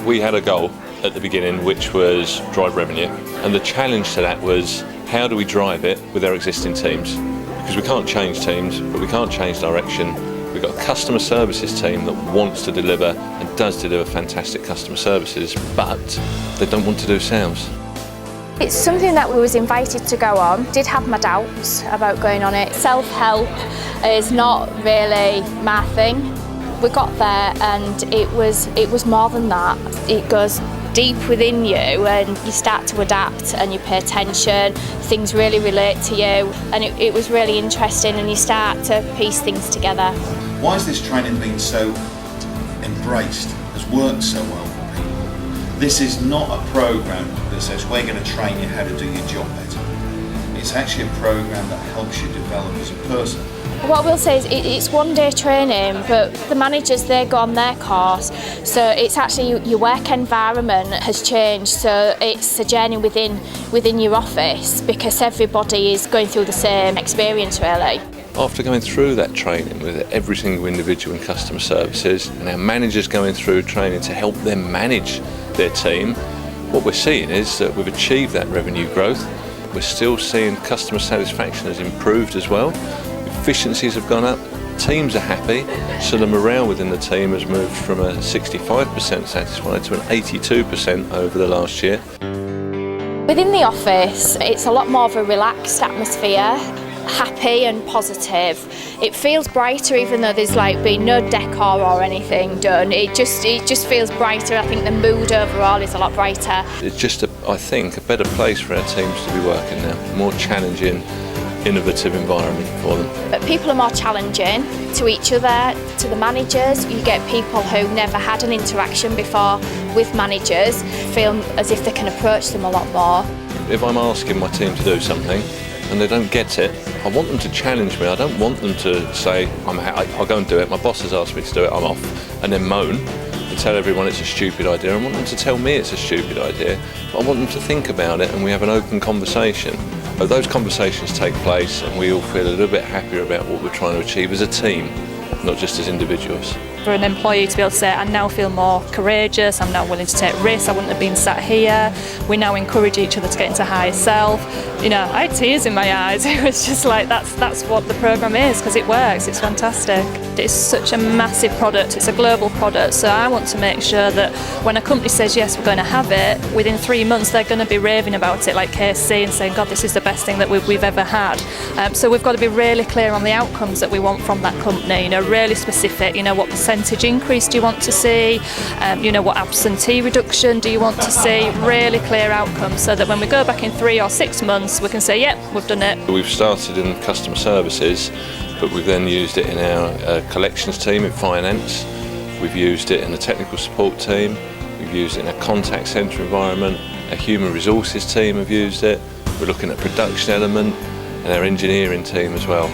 We had a goal at the beginning which was drive revenue, and the challenge to that was how do we drive it with our existing teams? Because we can't change teams, but we can't change direction. We've got a customer services team that wants to deliver and does deliver fantastic customer services, but they don't want to do sales. It's something that we was invited to go on. Did have my doubts about going on it. Self-help is not really my thing. We got there and it was more than that. It goes deep within you and you start to adapt and you pay attention, things really relate to you, and it was really interesting and you start to piece things together. Why has this training been so embraced, has worked so well for people? This is not a programme that says we're going to train you how to do your job better. It's actually a programme that helps you develop as a person. What I will say is it's one-day training, but the managers, they go on their course, so it's actually your work environment has changed, so it's a journey within your office because everybody is going through the same experience really. After going through that training with every single individual in customer services and our managers going through training to help them manage their team, what we're seeing is that we've achieved that revenue growth. We're still seeing customer satisfaction has improved as well. Efficiencies have gone up, teams are happy, so the morale within the team has moved from a 65% satisfied to an 82% over the last year. Within the office, it's a lot more of a relaxed atmosphere, happy and positive. It feels brighter even though there's been no decor or anything done. It just feels brighter. I think the mood overall is a lot brighter. It's just, I think, a better place for our teams to be working now, more challenging, innovative environment for them. But people are more challenging to each other, to the managers. You get people who never had an interaction before with managers, feel as if they can approach them a lot more. If I'm asking my team to do something and they don't get it, I want them to challenge me. I don't want them to say, I'll go and do it, my boss has asked me to do it, I'm off, and then moan and tell everyone it's a stupid idea. I want them to tell me it's a stupid idea, but I want them to think about it and we have an open conversation. But those conversations take place and we all feel a little bit happier about what we're trying to achieve as a team, not just as individuals. For an employee to be able to say, I now feel more courageous, I'm now willing to take risks, I wouldn't have been sat here. We now encourage each other to get into higher self. You know, I had tears in my eyes. It was just like, that's what the programme is, because it works, it's fantastic. It's such a massive product, it's a global product, so I want to make sure that when a company says yes, we're going to have it, within 3 months they're going to be raving about it like KFC and saying, God, this is the best thing that we've ever had. So we've got to be really clear on the outcomes that we want from that company, you know, really specific, you know, what percentage increase do you want to see, you know, what absentee reduction do you want to see, really clear outcomes so that when we go back in 3 or 6 months we can say, yep, we've done it. We've started in customer services, but we've then used it in our collections team in finance, we've used it in the technical support team, we've used it in a contact centre environment, a human resources team have used it, we're looking at production element and our engineering team as well.